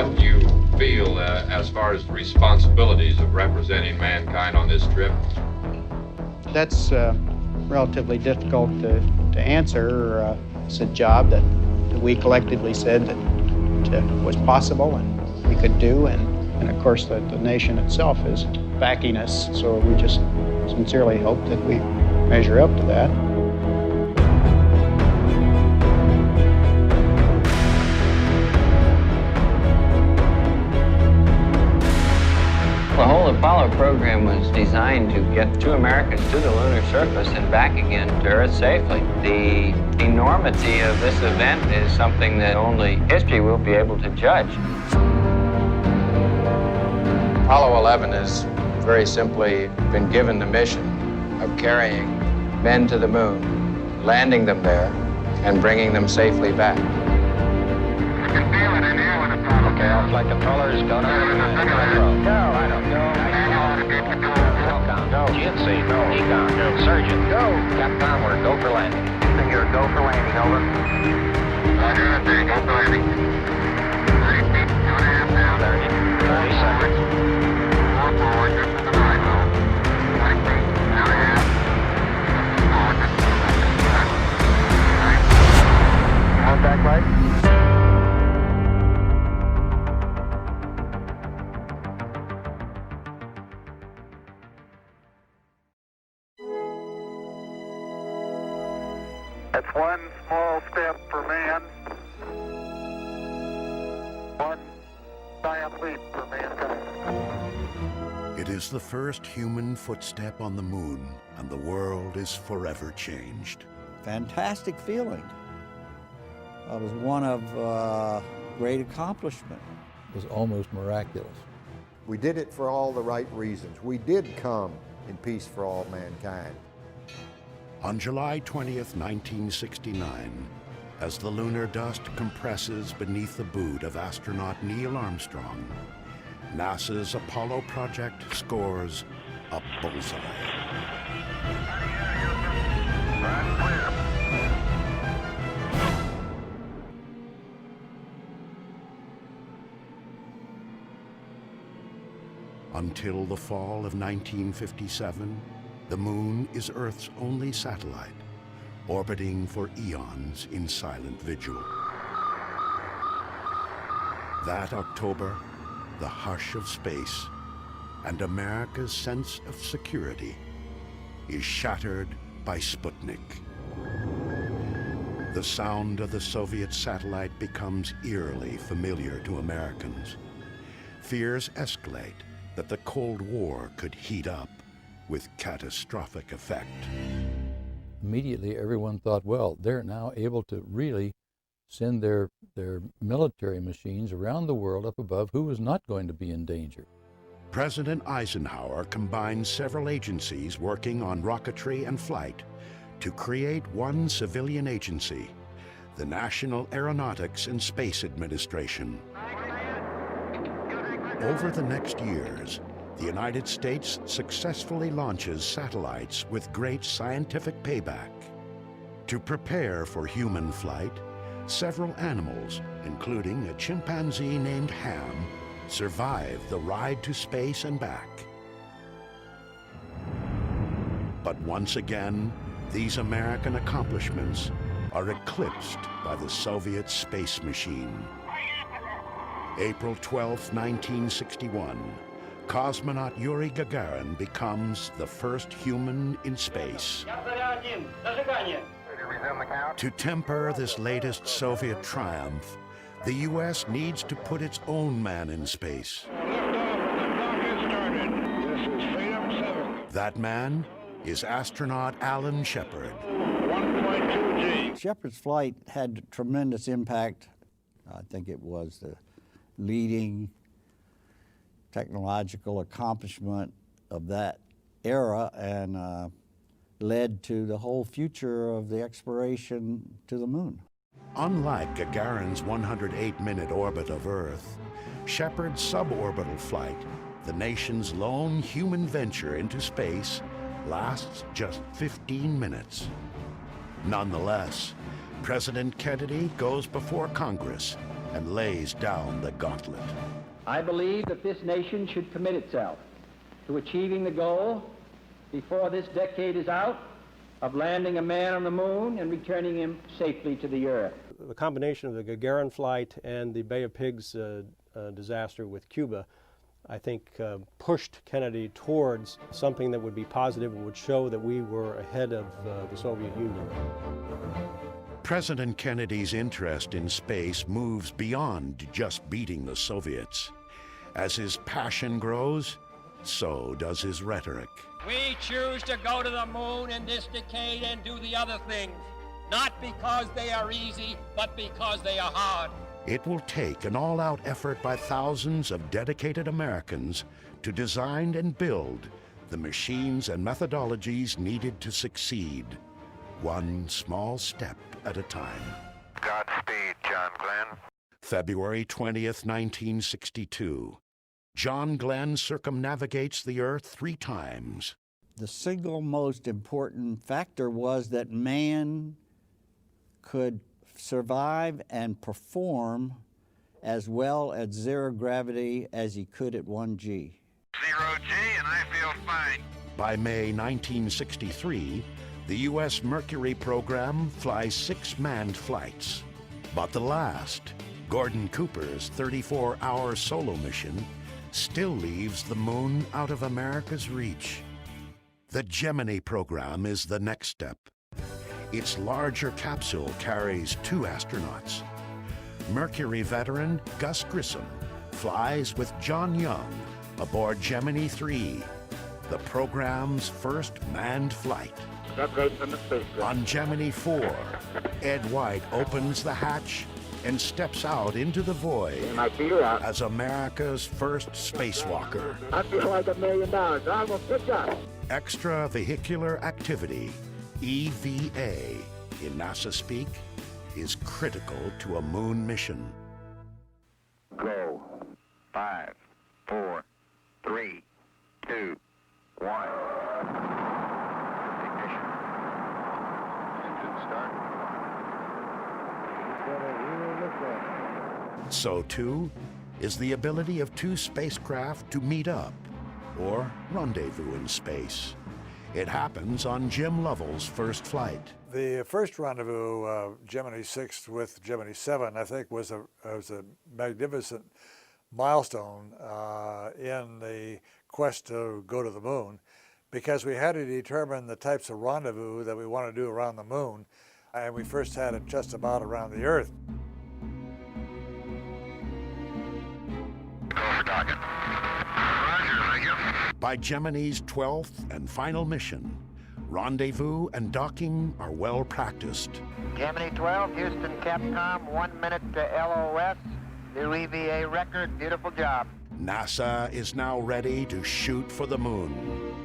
what you feel as far as the responsibilities of representing mankind on this trip? That's relatively difficult to answer. It's a job that we collectively said that was possible and we could do, and of course the nation itself is backing us, so we just sincerely hope that we measure up to that. The whole Apollo program was designed to get two Americans to the lunar surface and back again to Earth safely. The enormity of this event is something that only history will be able to judge. Apollo 11 has very simply been given the mission of carrying men to the moon, landing them there, and bringing them safely back. I can feel it in here when it's on. Okay, all flight controllers, go to Go, I don't know. Go. GNC, go. Econ, go. Surgeon, go. Capcom, we're go for landing. Here, go for landing, over. Roger, that's it, go for landing. 30 feet, 2.5 now. 30 seconds. 4 forward, just to the right, though. 20 feet, 2.5. Forward, just to the right. Right. Contact light. That's one small step for man, one giant leap for mankind. It is the first human footstep on the moon, and the world is forever changed. Fantastic feeling. It was one of great accomplishment. It was almost miraculous. We did it for all the right reasons. We did come in peace for all mankind. On July 20th, 1969, as the lunar dust compresses beneath the boot of astronaut Neil Armstrong, NASA's Apollo project scores a bullseye. Until the fall of 1957, the moon is Earth's only satellite, orbiting for eons in silent vigil. That October, the hush of space and America's sense of security is shattered by Sputnik. The sound of the Soviet satellite becomes eerily familiar to Americans. Fears escalate that the Cold War could heat up with catastrophic effect. Immediately everyone thought, well, they're now able to really send their military machines around the world up above. Who was not going to be in danger? President Eisenhower combined several agencies working on rocketry and flight to create one civilian agency, the National Aeronautics and Space Administration. Over the next years, the United States successfully launches satellites with great scientific payback. To prepare for human flight, several animals, including a chimpanzee named Ham, survive the ride to space and back. But once again, these American accomplishments are eclipsed by the Soviet space machine. April 12, 1961, cosmonaut Yuri Gagarin becomes the first human in space. To temper this latest Soviet triumph, the U.S. needs to put its own man in space. That man is astronaut Alan Shepard. 1.2 G. Shepard's flight had tremendous impact. I think it was the leading technological accomplishment of that era and led to the whole future of the exploration to the moon. Unlike Gagarin's 108-minute orbit of Earth, Shepard's suborbital flight, the nation's lone human venture into space, lasts just 15 minutes. Nonetheless, President Kennedy goes before Congress and lays down the gauntlet. I believe that this nation should commit itself to achieving the goal before this decade is out of landing a man on the moon and returning him safely to the Earth. The combination of the Gagarin flight and the Bay of Pigs disaster with Cuba, I think, pushed Kennedy towards something that would be positive and would show that we were ahead of the Soviet Union. President Kennedy's interest in space moves beyond just beating the Soviets. As his passion grows, so does his rhetoric. We choose to go to the moon in this decade and do the other things, not because they are easy, but because they are hard. It will take an all-out effort by thousands of dedicated Americans to design and build the machines and methodologies needed to succeed, one small step at a time. Godspeed, John Glenn. February 20th, 1962. John Glenn circumnavigates the Earth 3 times. The single most important factor was that man could survive and perform as well at 0 gravity as he could at 1G. 0G, and I feel fine. By May 1963, the U.S. Mercury program flies 6 manned flights. But the last, Gordon Cooper's 34-hour solo mission, still leaves the moon out of America's reach. The Gemini program is the next step. Its larger capsule carries 2 astronauts. Mercury veteran Gus Grissom flies with John Young aboard Gemini 3, the program's first manned flight. On Gemini 4, Ed White opens the hatch and steps out into the void as America's first spacewalker. I feel like $1 million. I'm gonna pick up. Extravehicular activity, EVA, in NASA speak, is critical to a moon mission. Go. 5, 4, 3, 2, 1. Ignition. Engine start. So too is the ability of 2 spacecraft to meet up or rendezvous in space. It happens on Jim Lovell's first flight. The first rendezvous, Gemini 6 with Gemini 7, I think was a magnificent milestone in the quest to go to the moon, because we had to determine the types of rendezvous that we want to do around the moon, and we first had it just about around the Earth. By Gemini's 12th and final mission, rendezvous and docking are well practiced. Gemini 12, Houston, Capcom, 1 minute to LOS. New EVA record, beautiful job. NASA is now ready to shoot for the moon.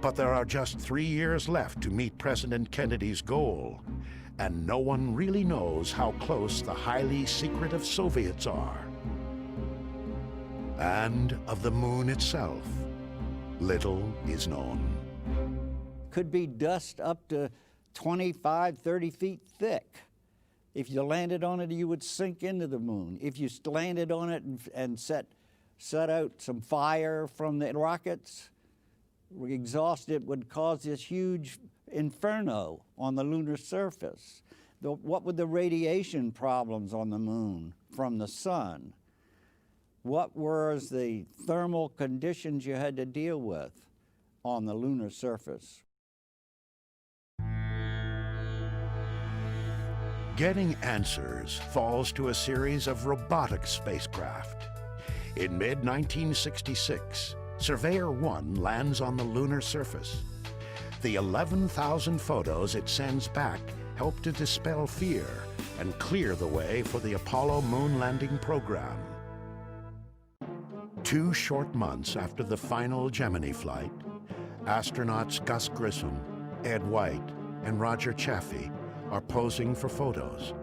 But there are just 3 years left to meet President Kennedy's goal, and no one really knows how close the highly secretive Soviets are. And of the moon itself, little is known. Could be dust up to 25, 30 feet thick. If you landed on it, you would sink into the moon. If you landed on it and set out some fire from the rockets, exhaust, it would cause this huge inferno on the lunar surface. What were the radiation problems on the moon from the sun? What were the thermal conditions you had to deal with on the lunar surface? Getting answers falls to a series of robotic spacecraft. In mid-1966, Surveyor 1 lands on the lunar surface. The 11,000 photos it sends back help to dispel fear and clear the way for the Apollo moon landing program. 2 short months after the final Gemini flight, astronauts Gus Grissom, Ed White, and Roger Chaffee are posing for photos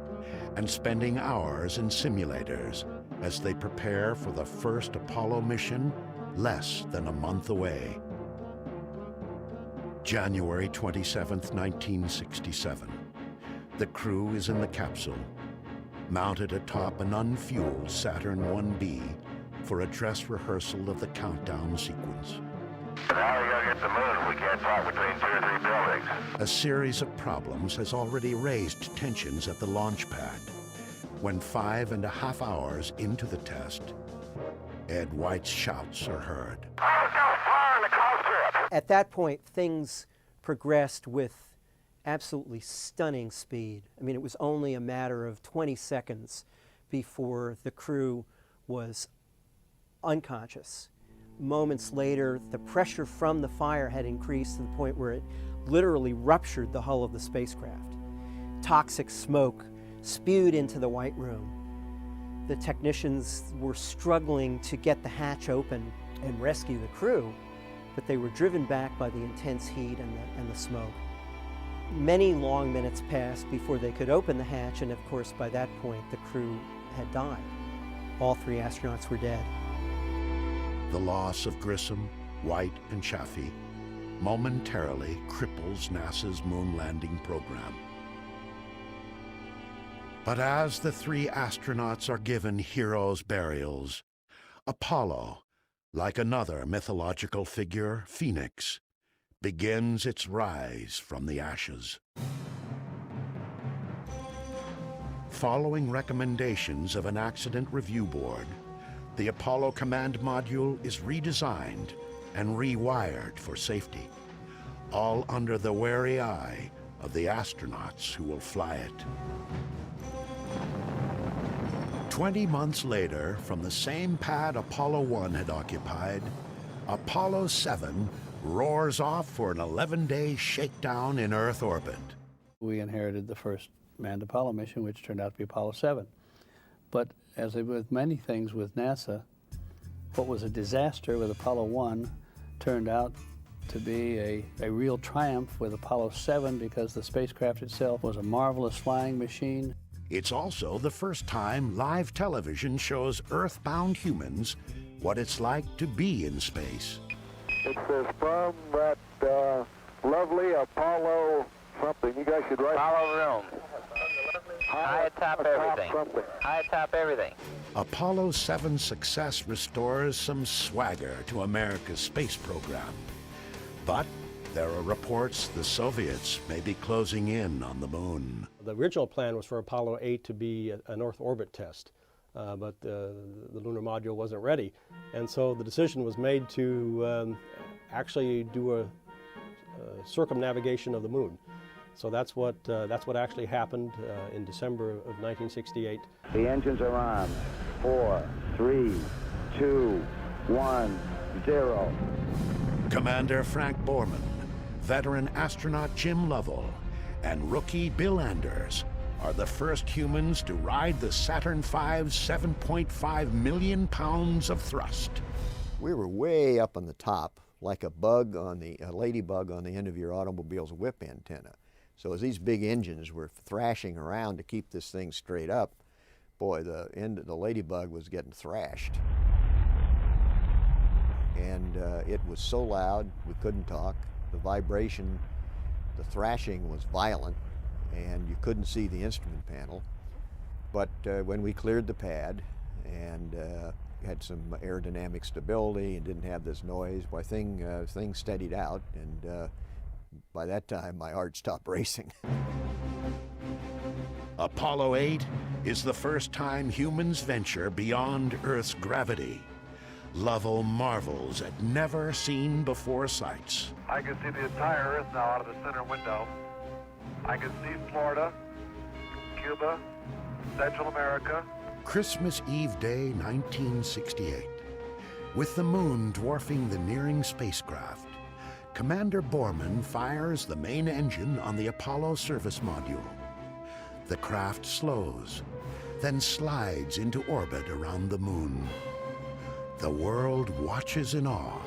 and spending hours in simulators as they prepare for the first Apollo mission less than a month away. January 27, 1967. The crew is in the capsule. mounted atop an unfueled Saturn 1B for a dress rehearsal of the countdown sequence. Now we gotta get the moon. We can't talk between 2 or 3 buildings. A series of problems has already raised tensions at the launch pad when 5.5 hours into the test, Ed White's shouts are heard. At that point, things progressed with absolutely stunning speed. I mean, it was only a matter of 20 seconds before the crew was unconscious. Moments later, the pressure from the fire had increased to the point where it literally ruptured the hull of the spacecraft. Toxic smoke spewed into the White Room. The technicians were struggling to get the hatch open and rescue the crew, but they were driven back by the intense heat and the smoke. Many long minutes passed before they could open the hatch, and of course by that point the crew had died. All 3 astronauts were dead. The loss of Grissom, White, and Chaffee momentarily cripples NASA's moon landing program. But as the 3 astronauts are given heroes' burials, Apollo, like another mythological figure, Phoenix, begins its rise from the ashes. Following recommendations of an accident review board, the Apollo Command Module is redesigned and rewired for safety, all under the wary eye of the astronauts who will fly it. 20 months later, from the same pad Apollo 1 had occupied, Apollo 7 roars off for an 11-day shakedown in Earth orbit. We inherited the first manned Apollo mission, which turned out to be Apollo 7. But as with many things with NASA, what was a disaster with Apollo 1 turned out to be a real triumph with Apollo 7 because the spacecraft itself was a marvelous flying machine. It's also the first time live television shows Earthbound humans what it's like to be in space. It says from that lovely Apollo something. You guys should write Apollo room. High atop everything. High atop everything. Apollo 7's success restores some swagger to America's space program. But there are reports the Soviets may be closing in on the moon. The original plan was for Apollo 8 to be an Earth orbit test, but the lunar module wasn't ready. And so the decision was made to actually do a circumnavigation of the moon. So that's what actually happened in December of 1968. The engines are on. 4, 3, 2, 1, 0. Commander Frank Borman, veteran astronaut Jim Lovell, and rookie Bill Anders are the first humans to ride the Saturn V's 7.5 million pounds of thrust. We were way up on the top, like a ladybug on the end of your automobile's whip antenna. So as these big engines were thrashing around to keep this thing straight up, boy, the ladybug was getting thrashed. And it was so loud, we couldn't talk. The vibration, the thrashing was violent, and you couldn't see the instrument panel. But when we cleared the pad and had some aerodynamic stability and didn't have this noise, boy, things steadied out, and by that time my heart stopped racing. Apollo 8 is the first time humans venture beyond Earth's gravity. Lovell marvels at never-seen-before sights. I can see the entire Earth now out of the center window. I can see Florida, Cuba, Central America. Christmas Eve Day, 1968. With the moon dwarfing the nearing spacecraft, Commander Borman fires the main engine on the Apollo service module. The craft slows, then slides into orbit around the moon. The world watches in awe,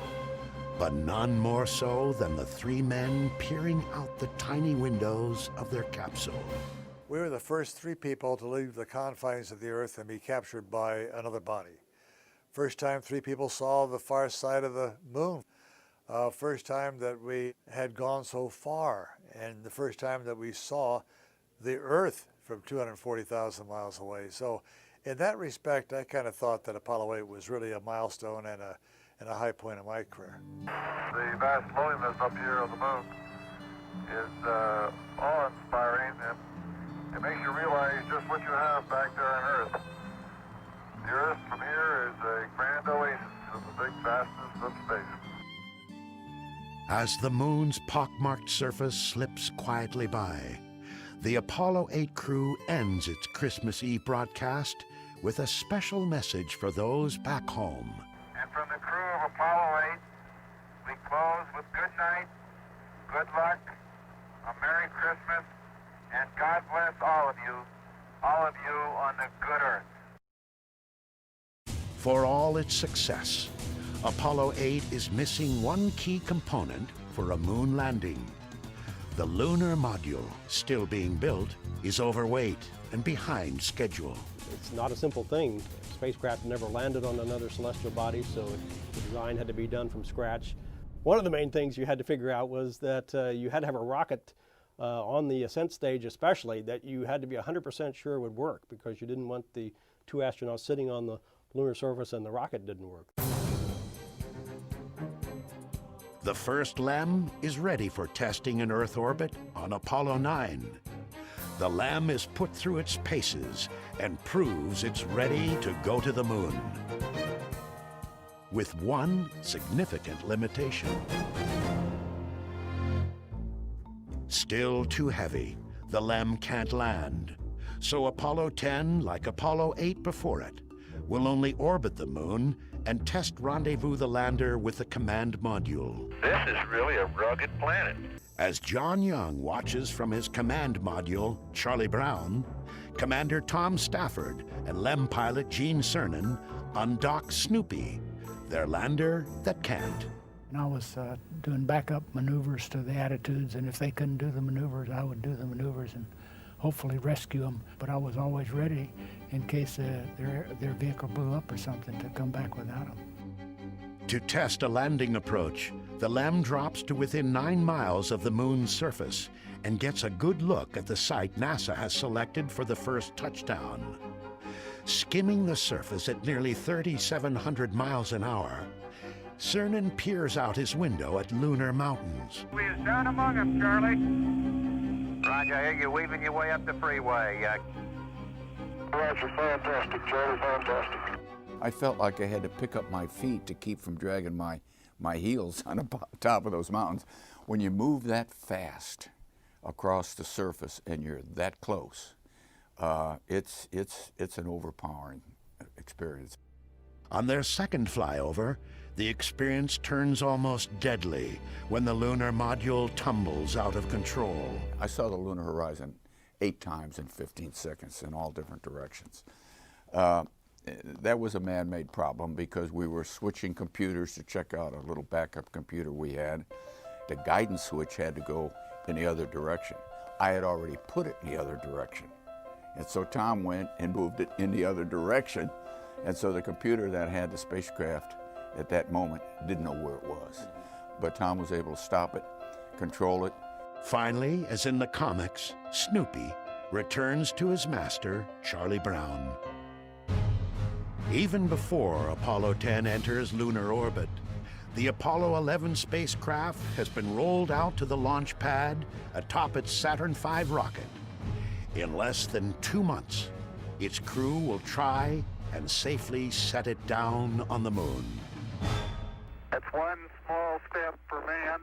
but none more so than the 3 men peering out the tiny windows of their capsule. We were the first 3 people to leave the confines of the Earth and be captured by another body. First time 3 people saw the far side of the moon. First time that we had gone so far, and the first time that we saw the Earth from 240,000 miles away. So in that respect, I kind of thought that Apollo 8 was really a milestone and a high point of my career. The vast loneliness up here on the moon is awe-inspiring, and it makes you realize just what you have back there on Earth. The Earth from here is a grand oasis in the big vastness of space. As the moon's pockmarked surface slips quietly by, the Apollo 8 crew ends its Christmas Eve broadcast with a special message for those back home. And from the crew of Apollo 8, we close with good night, good luck, a Merry Christmas, and God bless all of you on the good Earth. For all its success, Apollo 8 is missing one key component for a moon landing. The lunar module, still being built, is overweight and behind schedule. It's not a simple thing. Spacecraft never landed on another celestial body, so the design had to be done from scratch. One of the main things you had to figure out was that you had to have a rocket on the ascent stage especially that you had to be 100% sure would work, because you didn't want the two astronauts sitting on the lunar surface and the rocket didn't work. The first LEM is ready for testing in Earth orbit on Apollo 9. The LEM is put through its paces and proves it's ready to go to the moon. With one significant limitation. Still too heavy, the LEM can't land. So Apollo 10, like Apollo 8 before it, will only orbit the moon and test rendezvous the lander with the command module. This is really a rugged planet. As John Young watches from his command module, Charlie Brown, Commander Tom Stafford and LEM pilot Gene Cernan undock Snoopy, their lander that can't. And I was doing backup maneuvers to the attitudes, and if they couldn't do the maneuvers, I would do the maneuvers and hopefully rescue them. But I was always ready in case their vehicle blew up or something to come back without them. To test a landing approach, the LEM drops to within 9 miles of the moon's surface and gets a good look at the site NASA has selected for the first touchdown. Skimming the surface at nearly 3,700 miles an hour, Cernan peers out his window at Lunar Mountains. We is down among them, Charlie. Roger, I hear you weaving your way up the freeway. Roger, fantastic, Charlie, fantastic. I felt like I had to pick up my feet to keep from dragging my heels on the top of those mountains. When you move that fast across the surface and you're that close, it's an overpowering experience. On their second flyover, the experience turns almost deadly when the lunar module tumbles out of control. I saw the lunar horizon 8 times in 15 seconds in all different directions. That was a man-made problem because we were switching computers to check out a little backup computer we had. The guidance switch had to go in the other direction. I had already put it in the other direction. And so Tom went and moved it in the other direction. And so the computer that had the spacecraft at that moment didn't know where it was. But Tom was able to stop it, control it. Finally, as in the comics, Snoopy returns to his master, Charlie Brown. Even before Apollo 10 enters lunar orbit, the Apollo 11 spacecraft has been rolled out to the launch pad atop its Saturn V rocket. In less than 2 months, its crew will try and safely set it down on the moon. That's one small step for man.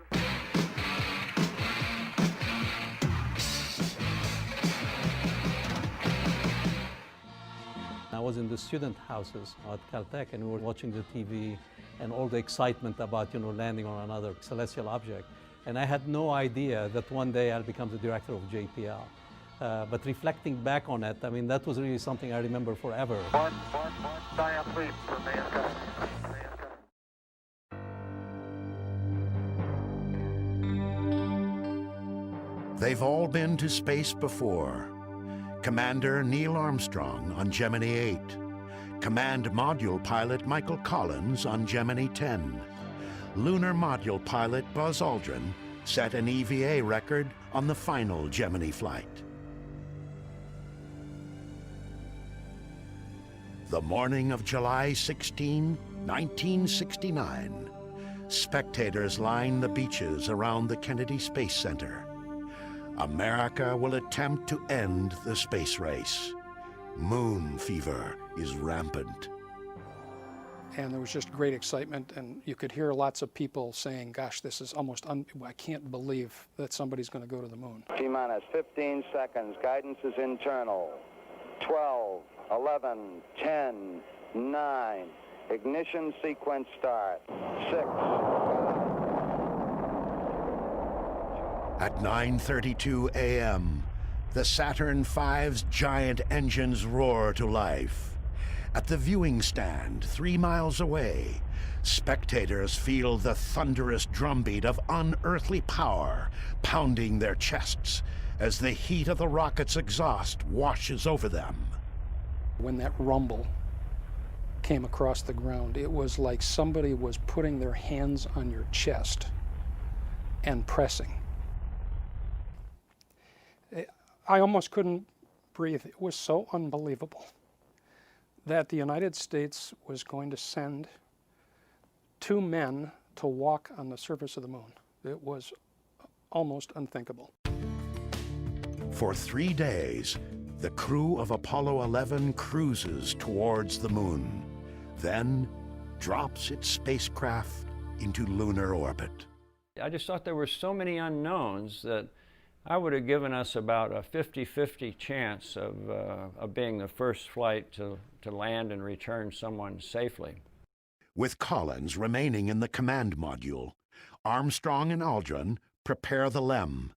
I was in the student houses at Caltech, and we were watching the TV and all the excitement about, landing on another celestial object. And I had no idea that one day I'll become the director of JPL. But reflecting back on it, I mean, that was really something I remember forever. One giant leap for mankind. They've all been to space before. Commander Neil Armstrong on Gemini 8, Command Module Pilot Michael Collins on Gemini 10. Lunar Module Pilot Buzz Aldrin set an EVA record on the final Gemini flight. The morning of July 16, 1969, spectators line the beaches around the Kennedy Space Center. America will attempt to end the space race. Moon fever is rampant. And there was just great excitement, and you could hear lots of people saying, gosh, this is almost, I can't believe that somebody's going to go to the moon. T-minus 15 seconds. Guidance is internal. 12, 11, 10, 9. Ignition sequence start. 6. At 9:32 a.m., the Saturn V's giant engines roar to life. At the viewing stand 3 miles away, spectators feel the thunderous drumbeat of unearthly power pounding their chests as the heat of the rocket's exhaust washes over them. When that rumble came across the ground, it was like somebody was putting their hands on your chest and pressing. I almost couldn't breathe. It was so unbelievable that the United States was going to send 2 men to walk on the surface of the moon. It was almost unthinkable. For 3 days, the crew of Apollo 11 cruises towards the moon, then drops its spacecraft into lunar orbit. I just thought there were so many unknowns that I would have given us about a 50-50 chance of being the first flight to land and return someone safely. With Collins remaining in the command module, Armstrong and Aldrin prepare the LEM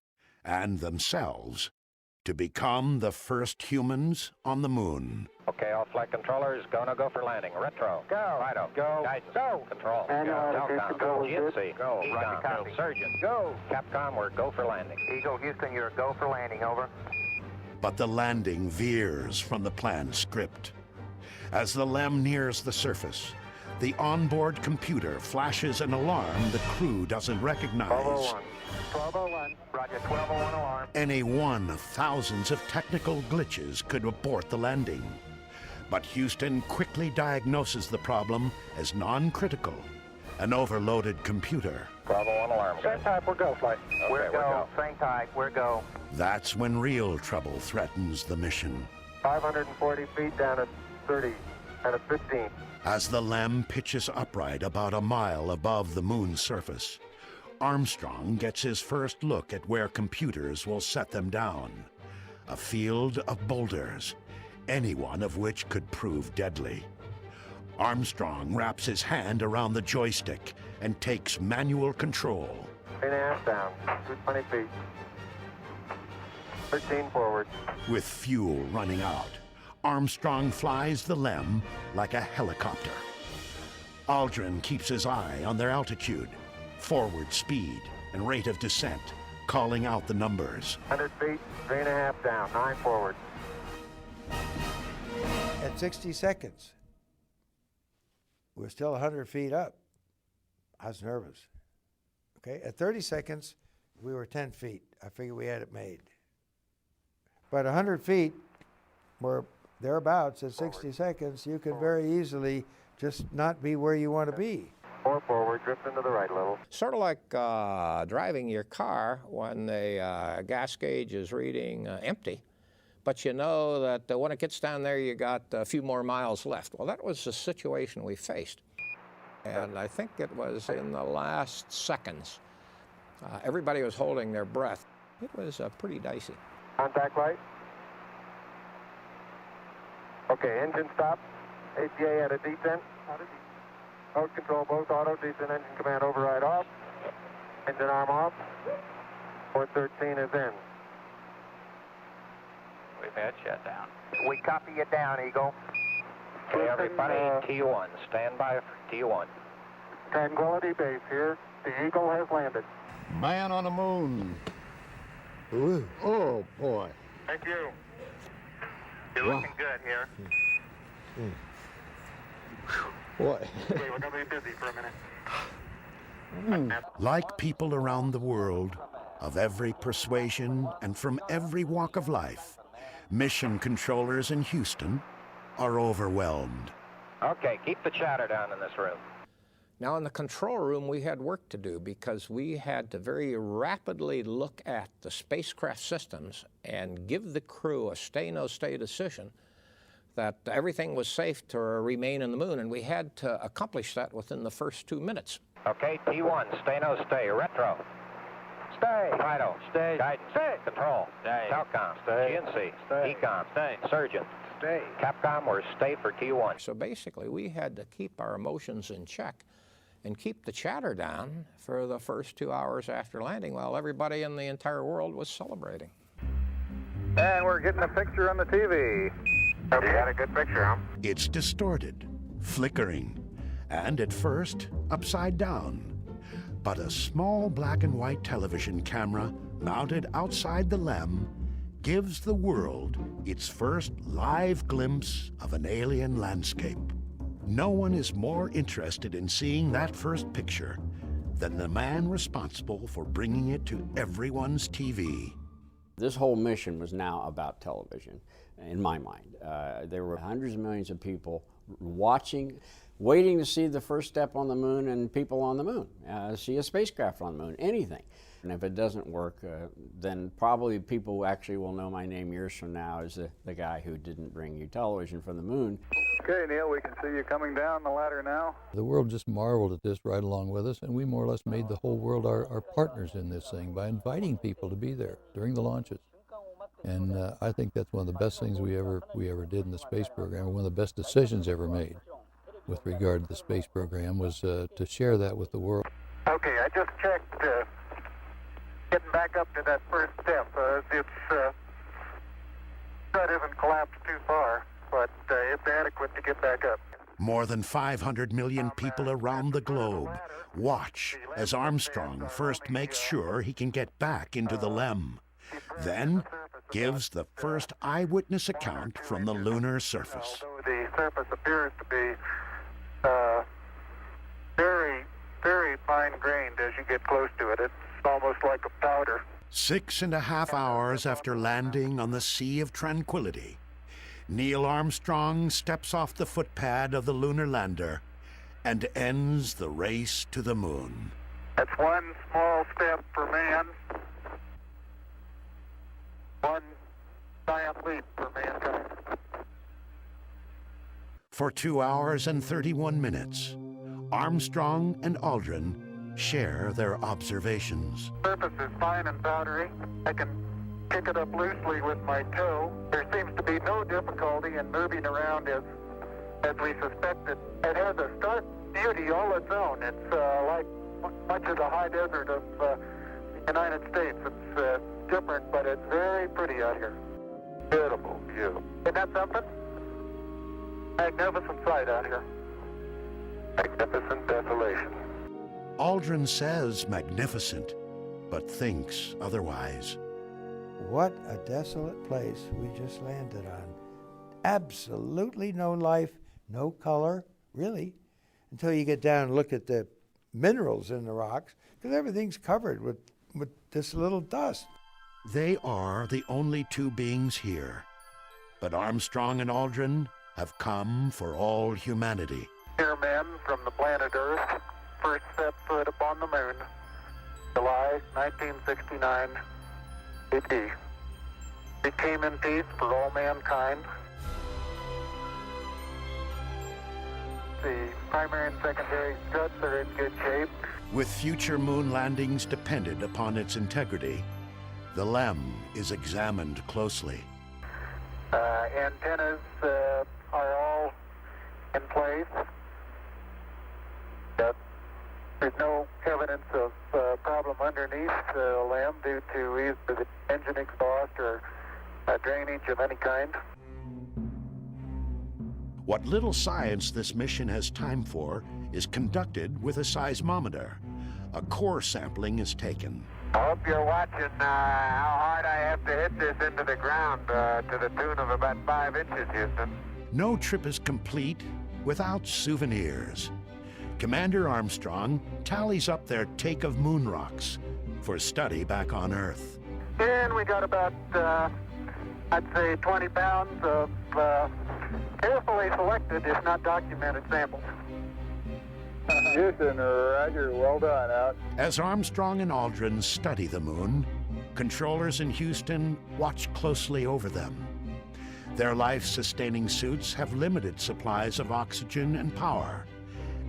and themselves to become the first humans on the moon. Okay, all flight controllers, go for landing. Retro. Go. Righto. Go. Guidance. Go. Control. Telcom. Go. GNC. Go. Ecom. Go. Surgeon. Go. Capcom, we're go for landing. Eagle, Houston, you're go for landing, over. But the landing veers from the planned script. As the LEM nears the surface, the onboard computer flashes an alarm the crew doesn't recognize. 1201. 1201. Roger, 1201 alarm. Any one of thousands of technical glitches could abort the landing. But Houston quickly diagnoses the problem as non-critical, an overloaded computer. 1201 alarm. Same type, we're go, flight. Okay, we're go. Same type, we're go. That's when real trouble threatens the mission. 540 feet down at 30 and at 15. As the LEM pitches upright about a mile above the moon's surface, Armstrong gets his first look at where computers will set them down. A field of boulders, any one of which could prove deadly. Armstrong wraps his hand around the joystick and takes manual control. 3.5 down, 220 feet. 13 forward. With fuel running out, Armstrong flies the LEM like a helicopter. Aldrin keeps his eye on their altitude, forward speed, and rate of descent, calling out the numbers. 100 feet, 3.5 down, 9 forward. At 60 seconds, we're still 100 feet up. I was nervous. Okay, at 30 seconds, we were 10 feet. I figured we had it made. But 100 feet, we're thereabouts at 60 seconds. You could very easily just not be where you want to be. 4 forward, drift into the right level. Sort of like driving your car when the gas gauge is reading empty, but you know that when it gets down there, you got a few more miles left. Well, that was the situation we faced. And I think it was in the last seconds. Everybody was holding their breath. It was pretty dicey. Contact light. Okay, engine stop. APA at a descent. Mode control, both auto, descent engine command override off. Engine arm off. 413 is in. We've had shutdown. We copy you down, Eagle. Okay, everybody, T1. Stand by for T1. Tranquility Base here. The Eagle has landed. Man on the moon. Ooh. Oh, boy. Thank you. You're looking good here. Boy. Okay, we're going to be busy for a minute. Like people around the world, of every persuasion and from every walk of life, mission controllers in Houston are overwhelmed. Okay, keep the chatter down in this room. Now in the control room we had work to do because we had to very rapidly look at the spacecraft systems and give the crew a stay-no-stay decision that everything was safe to remain in the moon, and we had to accomplish that within the first 2 minutes. Okay, T1, stay, no stay, retro. Stay. Fido, stay. Guidance, stay. Control, stay. Telcom, stay. GNC, stay. Ecom, stay. Surgeon, stay. Capcom, we're stay for T1. So basically we had to keep our emotions in check and keep the chatter down for the first 2 hours after landing while everybody in the entire world was celebrating. And we're getting a picture on the TV. You got a good picture, huh? It's distorted, flickering, and at first, upside down. But a small black and white television camera mounted outside the LEM gives the world its first live glimpse of an alien landscape. No one is more interested in seeing that first picture than the man responsible for bringing it to everyone's TV. This whole mission was now about television, in my mind. There were hundreds of millions of people watching, waiting to see the first step on the moon and people on the moon, see a spacecraft on the moon, anything. And if it doesn't work, then probably people actually will know my name years from now as the guy who didn't bring you television from the moon. Okay, Neil, we can see you coming down the ladder now. The world just marveled at this right along with us, and we more or less made the whole world our partners in this thing by inviting people to be there during the launches. And I think that's one of the best things we ever did in the space program, and one of the best decisions ever made with regard to the space program was to share that with the world. Okay, I just checked getting back up to that first step. That isn't collapsed too far, but it's adequate to get back up. More than 500 million people around the globe watch as Armstrong first makes sure he can get back into the LEM, then gives the first eyewitness account from the lunar surface. The surface appears to be very, very fine-grained as you get close to it. It's almost like a powder. 6.5 hours after landing on the Sea of Tranquility, Neil Armstrong steps off the footpad of the lunar lander and ends the race to the moon. That's one small step for man, one giant leap for mankind. For 2 hours and 31 minutes, Armstrong and Aldrin share their observations. The surface is fine and powdery. I can kick it up loosely with my toe. There seems to be no difficulty in moving around as we suspected. It has a stark beauty all its own. It's like much of the high desert of the United States. It's different, but it's very pretty out here. Beautiful view. Isn't that something? Magnificent sight out here. Magnificent desolation. Aldrin says magnificent, but thinks otherwise. What a desolate place we just landed on. Absolutely no life, no color, really, until you get down and look at the minerals in the rocks, because everything's covered with this little dust. They are the only two beings here, but Armstrong and Aldrin have come for all humanity. Here men from the planet Earth first set foot upon the moon, July 1969 AD. It came in peace for all mankind. The primary and secondary struts are in good shape. With future moon landings dependent upon its integrity, the LEM is examined closely. Antennas are all in place. There's no evidence of problem underneath the LEM due to either the engine exhaust or drainage of any kind. What little science this mission has time for is conducted with a seismometer. A core sampling is taken. I hope you're watching how hard I have to hit this into the ground to the tune of about 5 inches, Houston. No trip is complete without souvenirs. Commander Armstrong tallies up their take of moon rocks for study back on Earth. And we got about, I'd say 20 pounds of Carefully selected, if not documented, samples. Houston, roger, well done, out. As Armstrong and Aldrin study the moon, controllers in Houston watch closely over them. Their life-sustaining suits have limited supplies of oxygen and power,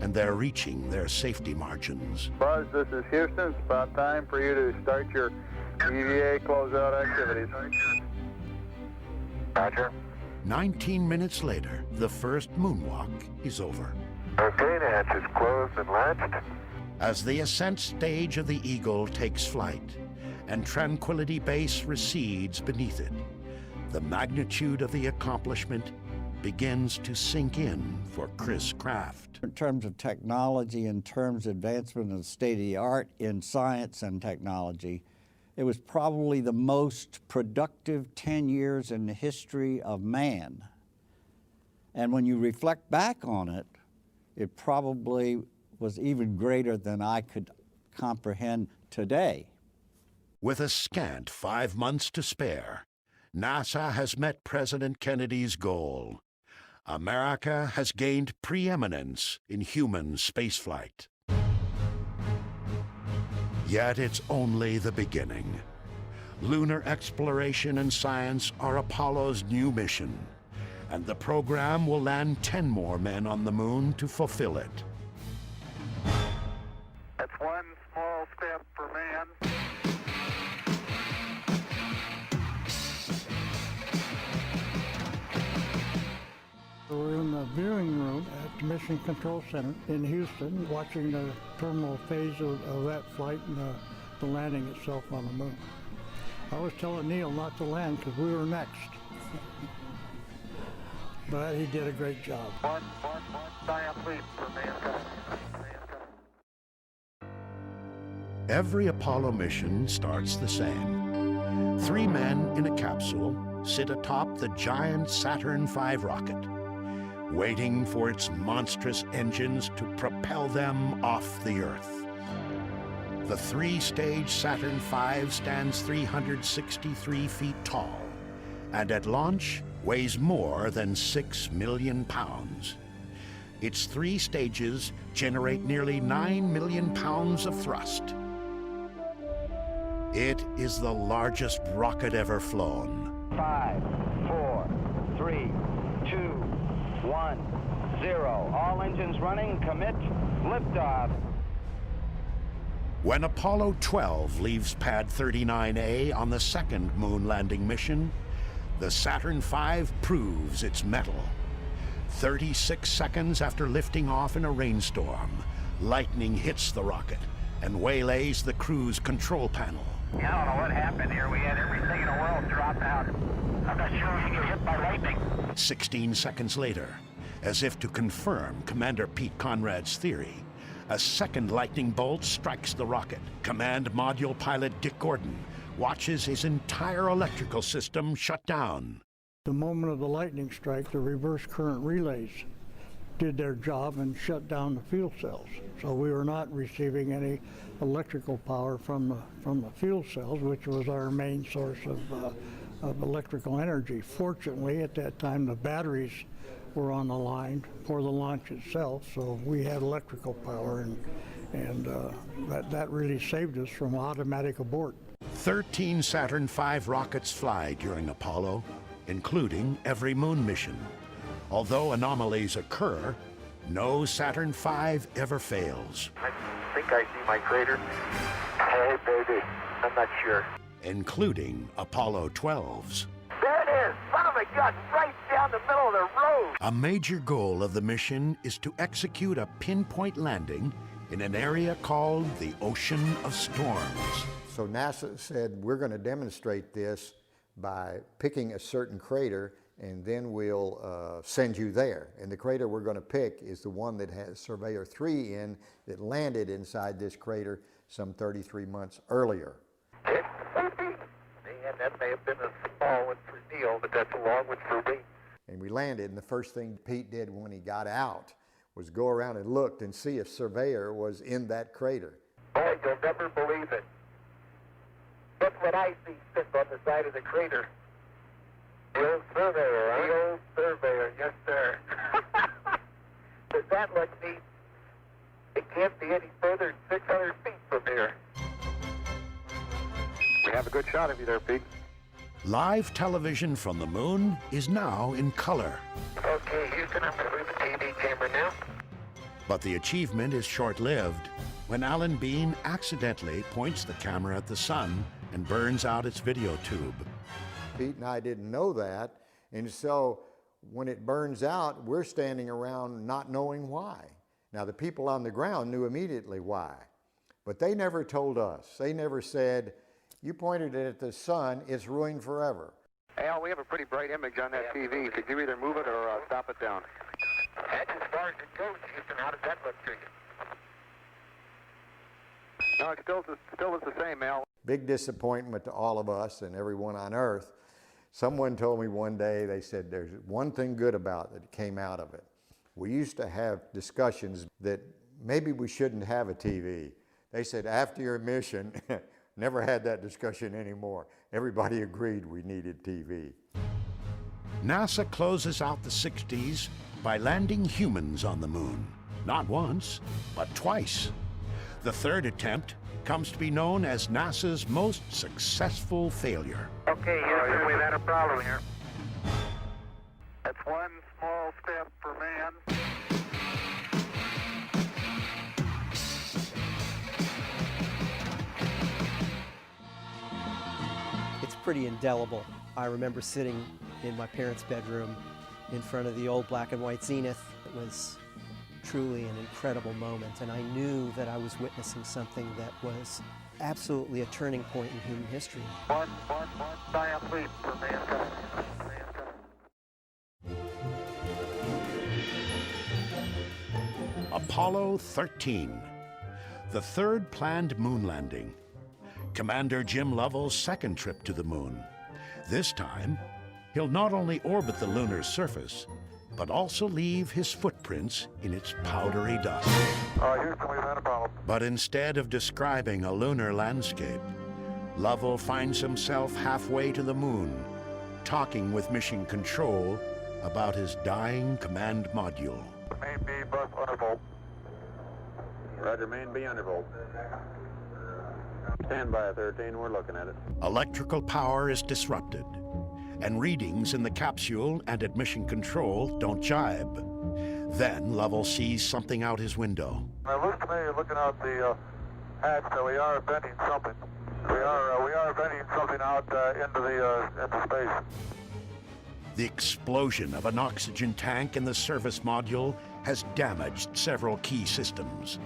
and they're reaching their safety margins. Buzz, this is Houston. It's about time for you to start your EVA closeout activities. Roger. 19 minutes later, the first moonwalk is over. Okay, the hatch is closed and latched. As the ascent stage of the Eagle takes flight and Tranquility Base recedes beneath it, the magnitude of the accomplishment begins to sink in for Chris Kraft. In terms of technology, in terms of advancement of the state of the art in science and technology, it was probably the most productive 10 years in the history of man. And when you reflect back on it, it probably was even greater than I could comprehend today. With a scant 5 months to spare, NASA has met President Kennedy's goal. America has gained preeminence in human spaceflight. Yet it's only the beginning. Lunar exploration and science are Apollo's new mission, and the program will land 10 more men on the moon to fulfill it. That's one small step for man. We're in the viewing room at the Mission Control Center in Houston, watching the terminal phase of that flight and the landing itself on the moon. I was telling Neil not to land because we were next. But he did a great job. One giant leap for mankind. Every Apollo mission starts the same. 3 men in a capsule sit atop the giant Saturn V rocket, waiting for its monstrous engines to propel them off the Earth. The 3-stage Saturn V stands 363 feet tall, and at launch weighs more than 6 million pounds. Its 3 stages generate nearly 9 million pounds of thrust. It is the largest rocket ever flown. 5, 4, 3, 2, 1, 0. All engines running. Commit. Liftoff. When Apollo 12 leaves Pad 39A on the second moon landing mission, the Saturn V proves its mettle. 36 seconds after lifting off in a rainstorm, lightning hits the rocket and waylays the crew's control panel. I don't know what happened here. We had everything in the world drop out. I'm not sure if you get hit by lightning. 16 seconds later, as if to confirm Commander Pete Conrad's theory, a second lightning bolt strikes the rocket. Command Module pilot Dick Gordon watches his entire electrical system shut down. The moment of the lightning strike, the reverse current relays did their job and shut down the fuel cells. So we were not receiving any electrical power from the fuel cells, which was our main source of electrical energy. Fortunately, at that time, the batteries were on the line for the launch itself, so we had electrical power, and that really saved us from automatic abort. 13 Saturn V rockets fly during Apollo, including every moon mission. Although anomalies occur, no Saturn V ever fails. I think I see my crater. Hey, baby, I'm not sure. Including Apollo 12's. There it is! Son of a gun, right down the middle of the road! A major goal of the mission is to execute a pinpoint landing in an area called the Ocean of Storms. So NASA said, we're going to demonstrate this by picking a certain crater, and then we'll send you there. And the crater we're going to pick is the one that has Surveyor 3 in, that landed inside this crater some 33 months earlier. And that may have been a small one for Neil, but that's a long one for me. And we landed, and the first thing Pete did when he got out was go around and looked and see if Surveyor was in that crater. Boy, you'll never believe it. That's what I see sitting on the side of the crater. The old surveyor, huh? The old surveyor, yes, sir. Does that let me? It can't be any further than 600 feet from here. We have a good shot of you there, Pete. Live television from the moon is now in color. Okay, Houston, I'm going to move the TV camera now. But the achievement is short-lived when Alan Bean accidentally points the camera at the sun and burns out its video tube. Pete and I didn't know that, and so when it burns out, we're standing around not knowing why. Now, the people on the ground knew immediately why, but they never told us. They never said, you pointed it at the sun, it's ruined forever. Al, we have a pretty bright image on that TV. Could you either move it or stop it down? That's as far as it goes, Houston. How does that look to you? No, it still is the same, Al. Big disappointment to all of us and everyone on Earth. Someone told me one day, they said, there's one thing good about it that came out of it. We used to have discussions that maybe we shouldn't have a TV. They said, after your mission, never had that discussion anymore. Everybody agreed we needed TV. NASA closes out the 60s by landing humans on the moon. Not once, but twice. The third attempt comes to be known as NASA's most successful failure. Okay, Houston, we've had a problem here. That's one small step for man. It's pretty indelible. I remember sitting in my parents' bedroom in front of the old black and white Zenith. It was truly an incredible moment, and I knew that I was witnessing something that was absolutely a turning point in human history. One giant leap for mankind. Apollo 13, the third planned moon landing. Commander Jim Lovell's second trip to the moon. This time, he'll not only orbit the lunar surface, but also leave his footprints in its powdery dust. Houston, we've had a problem. But instead of describing a lunar landscape, Lovell finds himself halfway to the moon, talking with Mission Control about his dying command module. Main B bus undervolt. Roger, main B undervolt. Stand by, 13, we're looking at it. Electrical power is disrupted, and readings in the capsule and at Mission Control don't jibe. Then Lovell sees something out his window. It looks to me, looking out the hatch, that we are venting something. We are venting something out into space. The explosion of an oxygen tank in the service module has damaged several key systems.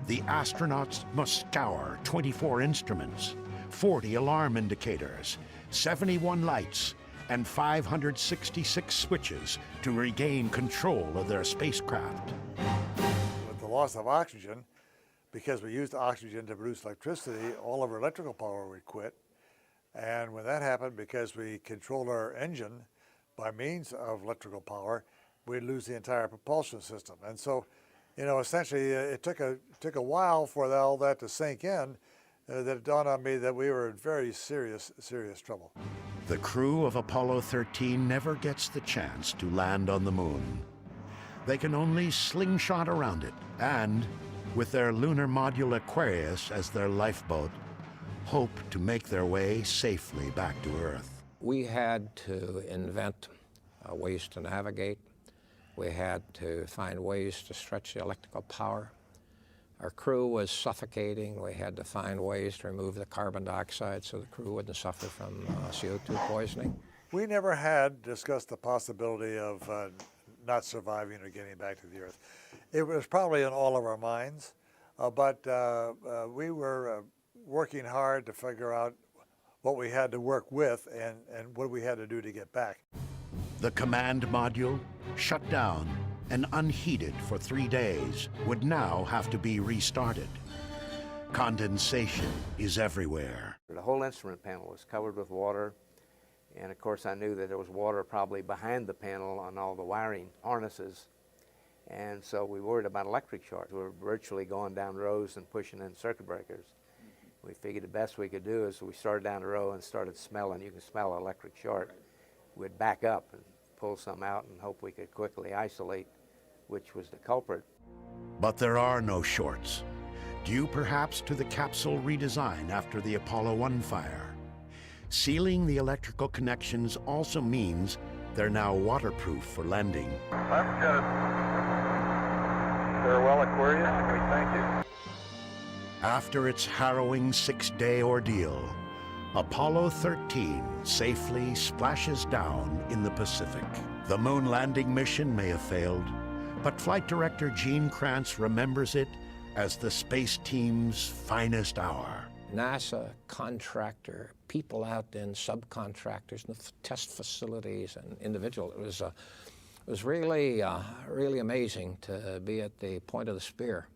The astronauts must scour 24 instruments, 40 alarm indicators, 71 lights, and 566 switches to regain control of their spacecraft. With the loss of oxygen, because we used oxygen to produce electricity, all of our electrical power would quit. And when that happened, because we controlled our engine by means of electrical power, we'd lose the entire propulsion system. And so, you know, essentially, it took a while for all that to sink in. That it dawned on me that we were in very serious trouble. The crew of Apollo 13 never gets the chance to land on the moon. They can only slingshot around it and, with their lunar module Aquarius as their lifeboat, hope to make their way safely back to Earth. We had to invent ways to navigate. We had to find ways to stretch the electrical power. Our crew was suffocating. We had to find ways to remove the carbon dioxide so the crew wouldn't suffer from CO2 poisoning. We never had discussed the possibility of not surviving or getting back to the Earth. It was probably in all of our minds, but we were working hard to figure out what we had to work with and what we had to do to get back. The command module, shut down and unheated for 3 days, would now have to be restarted. Condensation is everywhere. The whole instrument panel was covered with water, and of course I knew that there was water probably behind the panel on all the wiring harnesses, and so we worried about electric shorts. We were virtually going down rows and pushing in circuit breakers. We figured the best we could do is we started down the row and started smelling. You can smell electric short. we'd back up and pull some out and hope we could quickly isolate which was the culprit. But there are no shorts, due perhaps to the capsule redesign after the Apollo 1 fire. Sealing the electrical connections also means they're now waterproof for landing. Lieutenant. Farewell, Aquarius. We thank you. After its harrowing 6-day ordeal, Apollo 13 safely splashes down in the Pacific. The moon landing mission may have failed, but Flight Director Gene Kranz remembers it as the space team's finest hour. NASA contractor, people out in subcontractors, and test facilities, and individual. It was really, really amazing to be at the point of the spear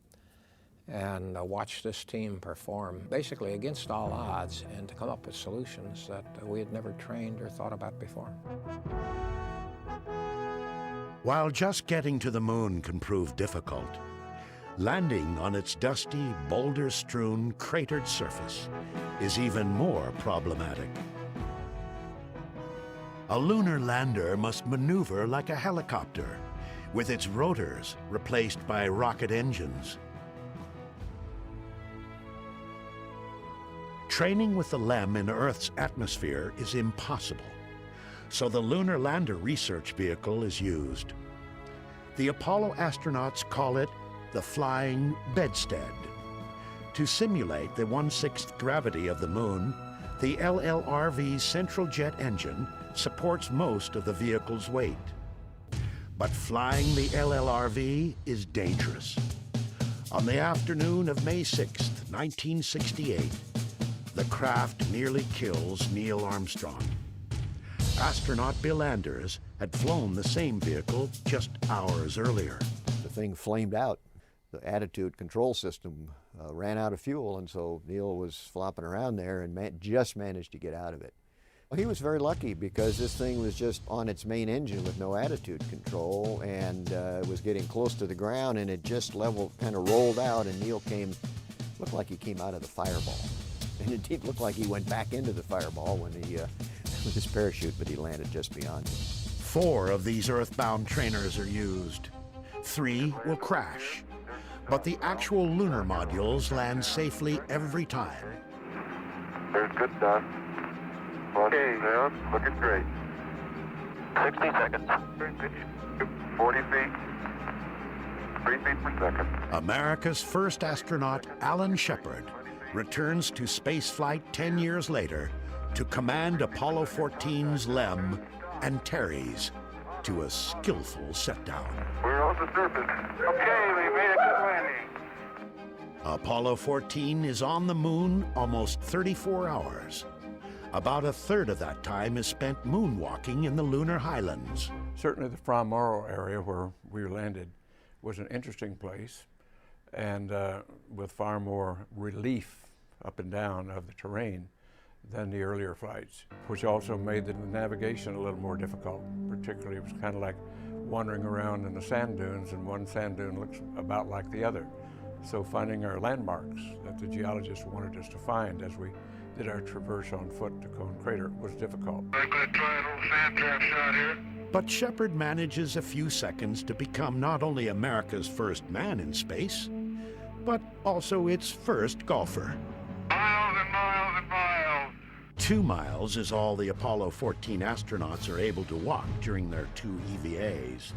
and watch this team perform basically against all odds and to come up with solutions that we had never trained or thought about before. While just getting to the moon can prove difficult, landing on its dusty, boulder-strewn, cratered surface is even more problematic. A lunar lander must maneuver like a helicopter, with its rotors replaced by rocket engines. Training with the LEM in Earth's atmosphere is impossible, so the Lunar Lander Research Vehicle is used. The Apollo astronauts call it the flying bedstead. To simulate the 1/6 gravity of the moon, the LLRV's central jet engine supports most of the vehicle's weight. But flying the LLRV is dangerous. On the afternoon of May 6, 1968, the craft nearly kills Neil Armstrong. Astronaut Bill Anders had flown the same vehicle just hours earlier. The thing flamed out. The attitude control system ran out of fuel, and so Neil was flopping around there and just managed to get out of it. Well, he was very lucky because this thing was just on its main engine with no attitude control, and was getting close to the ground, and it just kind of rolled out, and Neil looked like he came out of the fireball. And it did look like he went back into the fireball when he, with his parachute, but he landed just beyond it. 4 of these earthbound trainers are used. 3 will crash, but the actual lunar modules land safely every time. There's good dust. Okay, looking great. 60 seconds. 40 feet. 3 feet per second. America's first astronaut, Alan Shepard, returns to spaceflight 10 years later to command Apollo 14's LEM and Terry's to a skillful setdown. We're on the surface. Okay, we made a good landing. Apollo 14 is on the moon almost 34 hours. About a third of that time is spent moonwalking in the lunar highlands. Certainly the Fra Mauro area where we landed was an interesting place, and with far more relief up and down of the terrain than the earlier flights, which also made the navigation a little more difficult. Particularly, it was kind of like wandering around in the sand dunes, and one sand dune looks about like the other. So finding our landmarks that the geologists wanted us to find as we did our traverse on foot to Cone Crater was difficult. I'm going to try a little sand trap shot here. But Shepard manages a few seconds to become not only America's first man in space, but also its first golfer. Miles and miles and miles. 2 miles is all the Apollo 14 astronauts are able to walk during their 2 EVAs.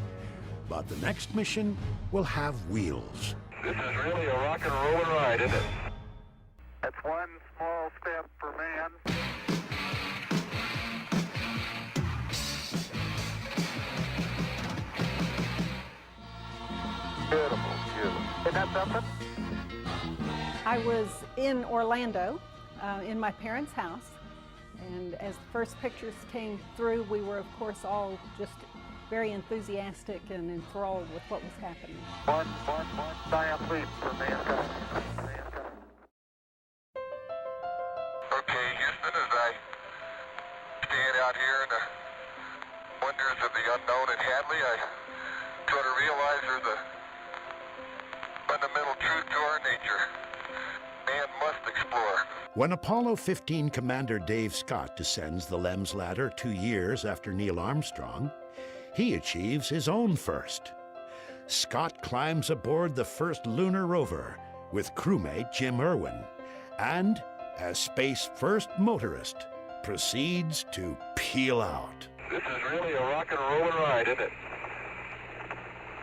But the next mission will have wheels. This is really a rock and rollin' ride, isn't it? That's one small step for man. Beautiful, beautiful. Isn't that something? I was in Orlando in my parents' house, and as the first pictures came through, we were, of course, all just very enthusiastic and enthralled with what was happening. One giant leap for mankind. Okay, Houston, as I stand out here in the wonders of the unknown in Hadley, I sort of realize there's a fundamental truth to our nature. man must explore. When Apollo 15 Commander Dave Scott descends the LEMS ladder 2 years after Neil Armstrong, he achieves his own first. Scott climbs aboard the first lunar rover with crewmate Jim Irwin, and as space first motorist, proceeds to peel out. This is really a rock and roll ride, isn't it?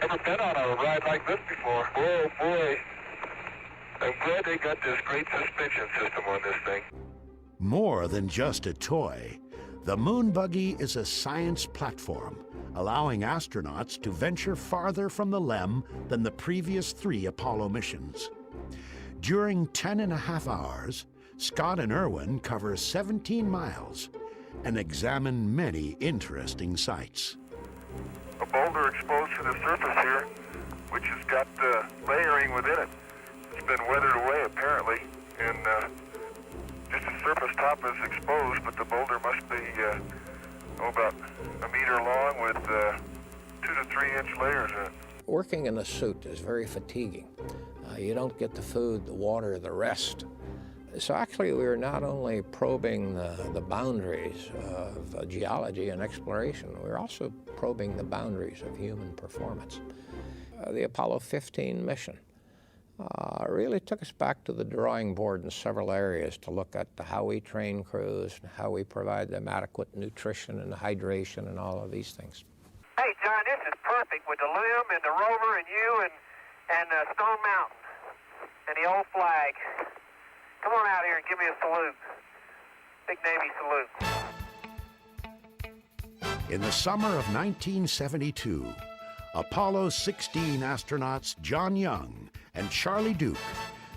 Never been on a ride like this before. Oh boy. I'm glad they got this great suspension system on this thing. More than just a toy, the moon buggy is a science platform, allowing astronauts to venture farther from the LEM than the previous 3 Apollo missions. During 10.5 hours, Scott and Irwin cover 17 miles and examine many interesting sights. A boulder exposed to the surface here, which has got layering within it. It's been weathered away apparently, and just the surface top is exposed, but the boulder must be about a meter long with 2 to 3 inch layers in it. Working in a suit is very fatiguing. You don't get the food, the water, the rest. So actually we were not only probing the boundaries of geology and exploration, we were also probing the boundaries of human performance. The Apollo 15 mission really took us back to the drawing board in several areas to look at how we train crews, and how we provide them adequate nutrition and hydration and all of these things. Hey, John, this is perfect with the LEM and the rover and you and Stone Mountain and the old flag. Come on out here and give me a salute. Big Navy salute. In the summer of 1972, Apollo 16 astronauts John Young and Charlie Duke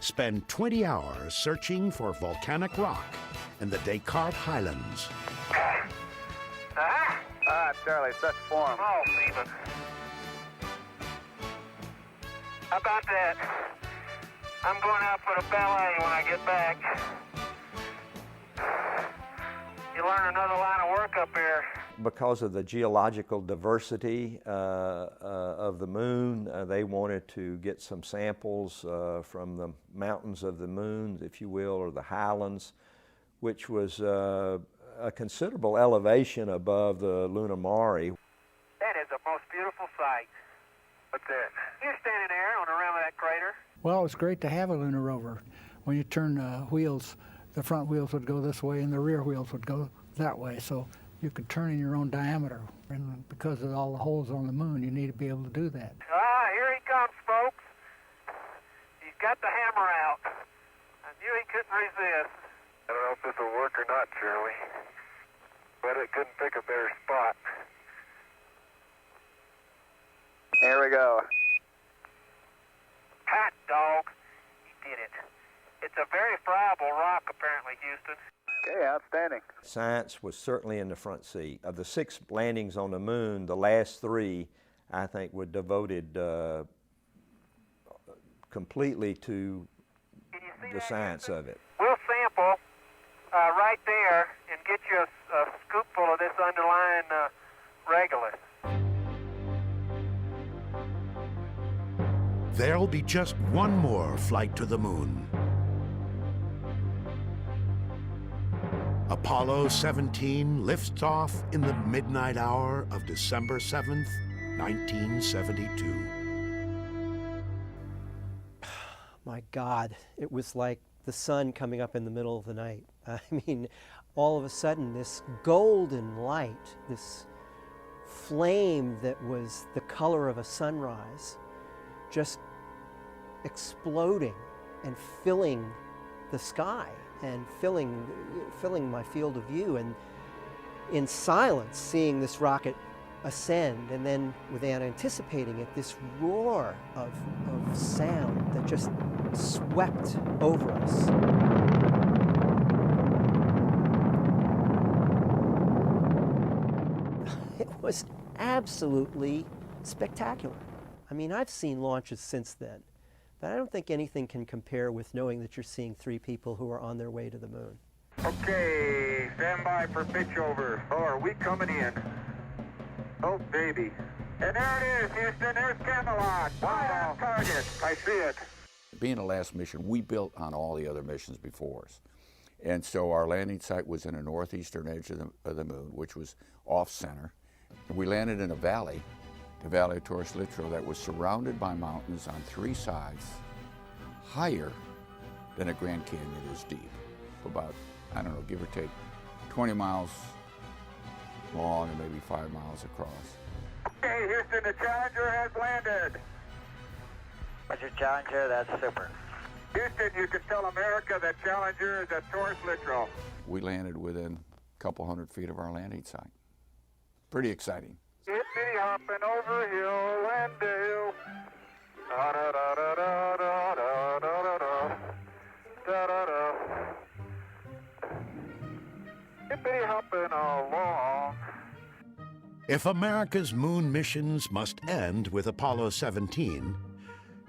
spend 20 hours searching for volcanic rock in the Descartes Highlands. Ah, Charlie, such form. Oh, Stephen. How about that? I'm going out for the ballet when I get back. You learn another line of work up here. Because of the geological diversity of the moon, they wanted to get some samples from the mountains of the moon, if you will, or the highlands, which was a considerable elevation above the Lunar Mare. That is the most beautiful sight. What's that? You're standing there on the rim of that crater. Well, it's great to have a lunar rover. When you turn wheels, the front wheels would go this way and the rear wheels would go that way. So you could turn in your own diameter. And because of all the holes on the moon, you need to be able to do that. Ah, here he comes, folks. He's got the hammer out. I knew he couldn't resist. I don't know if this will work or not, Charlie, but it couldn't pick a better spot. Here we go. Hot dog. He did it. It's a very friable rock, apparently, Houston. Okay, outstanding. Science was certainly in the front seat. Of the 6 landings on the moon, the last 3, I think, were devoted completely to the science of it. We'll sample right there and get you a scoopful of this underlying regolith. There'll be just one more flight to the moon. Apollo 17 lifts off in the midnight hour of December 7th, 1972. My God, it was like the sun coming up in the middle of the night. I mean, all of a sudden, this golden light, this flame that was the color of a sunrise, just exploding and filling the sky and filling my field of view, and in silence seeing this rocket ascend, and then without anticipating it, this roar of sound that just swept over us. It was absolutely spectacular. I mean, I've seen launches since then, but I don't think anything can compare with knowing that you're seeing 3 people who are on their way to the moon. Okay, stand by for pitch over. Oh, are we coming in? Oh, baby. And there it is, Houston. There's Camelot. Right on target. I see it. being the last mission, we built on all the other missions before us. And so our landing site was in the northeastern edge of the moon, which was off-center. We landed in a valley, the Valley of Torres Litro, that was surrounded by mountains on 3 sides, higher than a Grand Canyon is deep. About, I don't know, give or take 20 miles long and maybe 5 miles across. Okay, Houston, the Challenger has landed. Roger, Challenger, that's super. Houston, you can tell America that Challenger is at Torres Litro. We landed within a couple hundred feet of our landing site. Pretty exciting. Hippity hopping over hill and dale. Da da da da da da da da da da da da. Hippity hopping along. If America's moon missions must end with Apollo 17,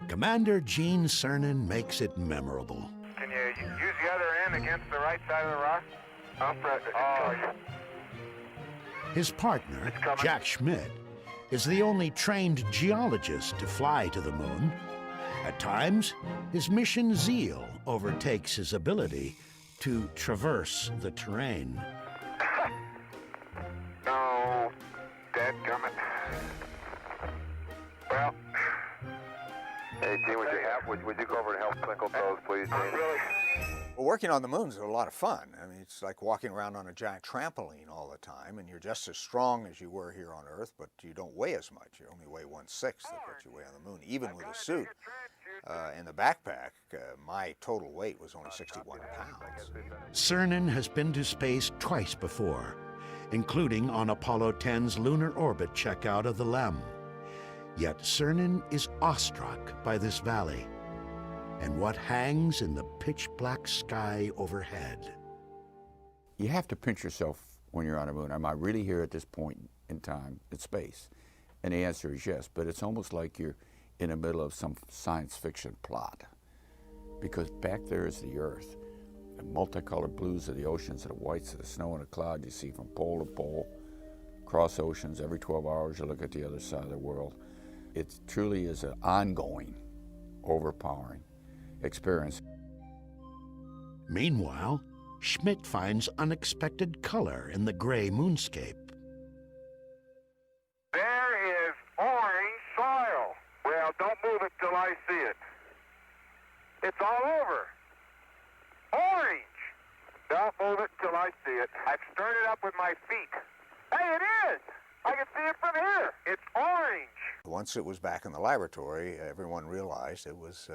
Commander Gene Cernan makes it memorable. Can you use the other end against the right side of the rock? His partner, Jack Schmidt, is the only trained geologist to fly to the moon. At times, his mission zeal overtakes his ability to traverse the terrain. No, dadgummit. Well, hey, Gene, would you go over and help twinkle toes, please, Gene? Well, working on the moon is a lot of fun. I mean, it's like walking around on a giant trampoline all the time, and you're just as strong as you were here on Earth, but you don't weigh as much. You only weigh 1/6 of what you weigh on the moon, even with a suit. In the backpack, my total weight was only 61 pounds. Cernan has been to space twice before, including on Apollo 10's lunar orbit checkout of the LEM. Yet Cernan is awestruck by this valley and what hangs in the pitch-black sky overhead. You have to pinch yourself when you're on the moon. Am I really here at this point in time in space? And the answer is yes, but it's almost like you're in the middle of some science fiction plot. Because back there is the Earth, the multicolored blues of the oceans and the whites of the snow and the cloud you see from pole to pole, across oceans. Every 12 hours you look at the other side of the world. It truly is an ongoing, overpowering experience. Meanwhile, Schmidt finds unexpected color in the gray moonscape. there is orange soil. Well, don't move it till I see it. It's all over. Orange. Don't move it till I see it. I've stirred it up with my feet. Hey, it is. I can see it from here. It's orange. Once it was back in the laboratory, everyone realized it was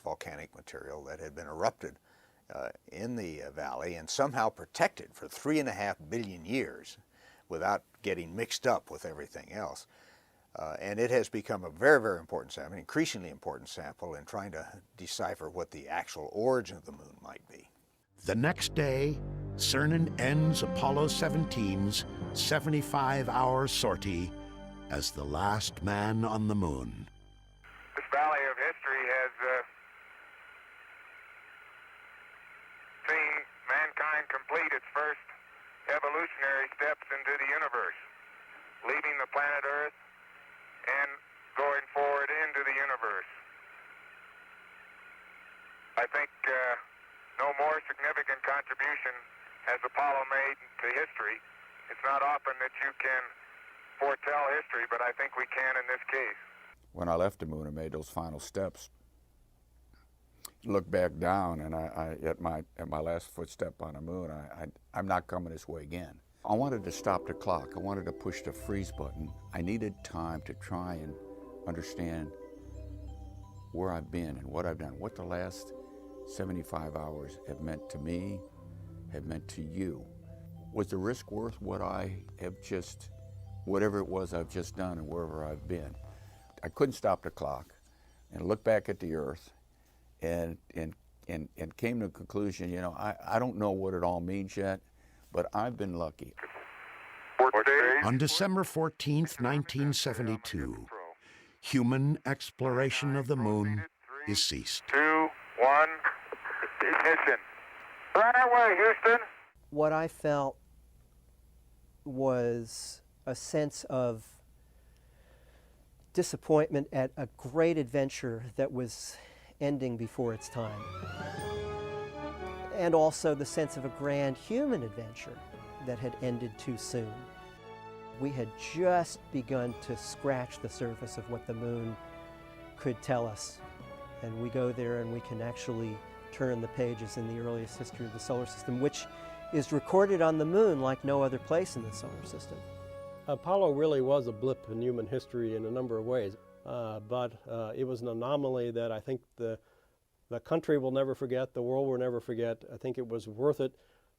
volcanic material that had been erupted in the valley and somehow protected for 3.5 billion years without getting mixed up with everything else. And it has become a very, very important sample, an increasingly important sample in trying to decipher what the actual origin of the moon might be. The next day, Cernan ends Apollo 17's 75-hour sortie as the last man on the moon. This valley of history has seen mankind complete its first evolutionary steps into the universe, leaving the planet Earth and going forward into the universe. I think no more significant contribution has Apollo made to history. It's not often that you can foretell history, but I think we can in this case. When I left the moon and made those final steps, look back down, and at my last footstep on the moon, I'm not coming this way again. I wanted to stop the clock. I wanted to push the freeze button. I needed time to try and understand where I've been and what I've done, what the last 75 hours have meant to me, have meant to you. Was the risk worth what I have just, whatever it was I've just done and wherever I've been? I couldn't stop the clock and look back at the Earth and came to the conclusion, you know, I don't know what it all means yet, but I've been lucky. On December 14th, 1972, human exploration of the moon is ceased. 2, 1, ignition. Right away, Houston. What I felt was a sense of disappointment at a great adventure that was ending before its time. And also the sense of a grand human adventure that had ended too soon. We had just begun to scratch the surface of what the moon could tell us. And we go there and we can actually turn the pages in the earliest history of the solar system, which is recorded on the moon like no other place in the solar system. Apollo really was a blip in human history in a number of ways, but it was an anomaly that I think the country will never forget, the world will never forget. I think it was worth it,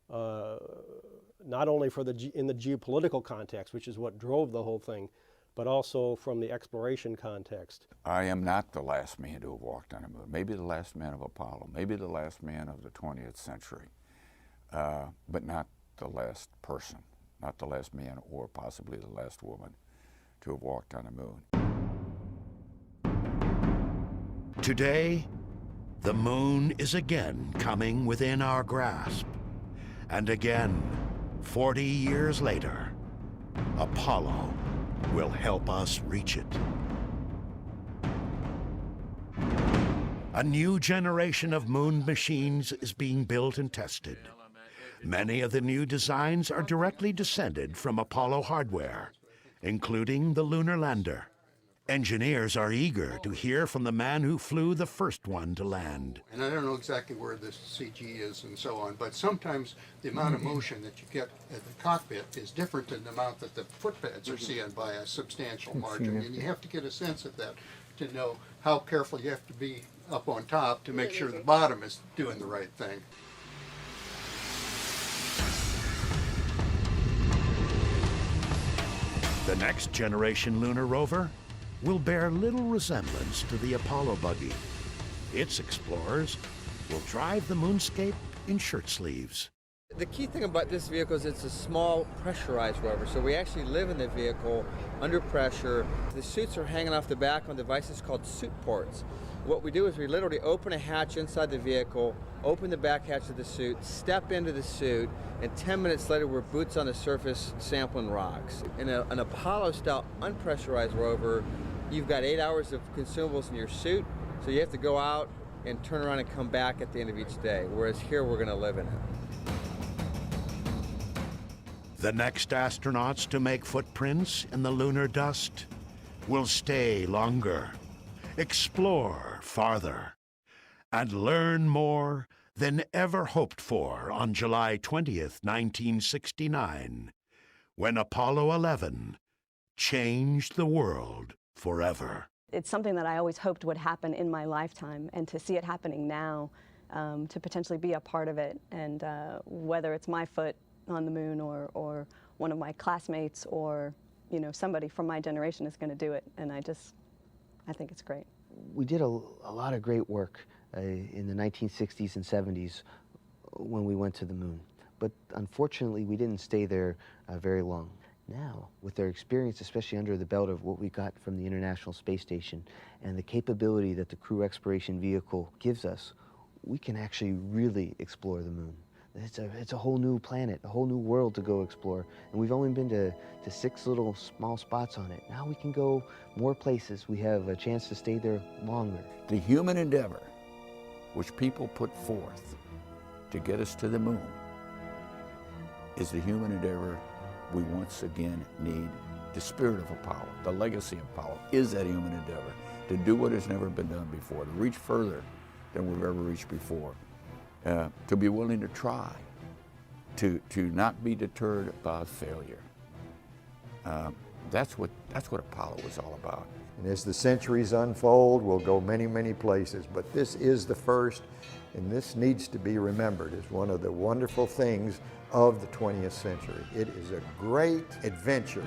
not only for in the geopolitical context, which is what drove the whole thing, but also from the exploration context. I am not the last man to have walked on the moon. Maybe the last man of Apollo, maybe the last man of the 20th century, but not the last person, not the last man or possibly the last woman to have walked on the moon. Today, the moon is again coming within our grasp. And again, 40 years later, Apollo will help us reach it. A new generation of moon machines is being built and tested. Many of the new designs are directly descended from Apollo hardware, including the lunar lander. Engineers are eager to hear from the man who flew the first one to land. And I don't know exactly where this CG is and so on, but sometimes the amount of motion that you get at the cockpit is different than the amount that the footpads are seeing by a substantial margin. And you have to get a sense of that to know how careful you have to be up on top to make sure the bottom is doing the right thing. The next generation lunar rover will bear little resemblance to the Apollo buggy. Its explorers will drive the moonscape in shirt sleeves. The key thing about this vehicle is it's a small pressurized rover, so we actually live in the vehicle under pressure. The suits are hanging off the back on devices called suit ports. What we do is we literally open a hatch inside the vehicle, open the back hatch of the suit, step into the suit, and 10 minutes later we're boots on the surface sampling rocks. In an Apollo-style unpressurized rover, you've got 8 hours of consumables in your suit, so you have to go out and turn around and come back at the end of each day, whereas here we're going to live in it. The next astronauts to make footprints in the lunar dust will stay longer, explore farther, and learn more than ever hoped for on July 20th, 1969, when Apollo 11 changed the world forever. It's something that I always hoped would happen in my lifetime, and to see it happening now, to potentially be a part of it, and whether it's my foot on the moon or one of my classmates or somebody from my generation is going to do it, and I think it's great. We did a lot of great work in the 1960s and 70s when we went to the moon, but unfortunately we didn't stay there very long. Now, with their experience, especially under the belt of what we got from the International Space Station and the capability that the Crew Exploration Vehicle gives us, we can actually really explore the moon. It's a whole new planet, a whole new world to go explore, and we've only been to 6 little small spots on it. Now we can go more places. We have a chance to stay there longer. The human endeavor which people put forth to get us to the moon is the human endeavor we once again need. The spirit of Apollo, the legacy of Apollo, is that human endeavor to do what has never been done before, to reach further than we've ever reached before, to be willing to try, to not be deterred by failure. That's what Apollo was all about. And as the centuries unfold, we'll go many, many places, but this is the first, and this needs to be remembered as one of the wonderful things of the 20th century. It is a great adventure.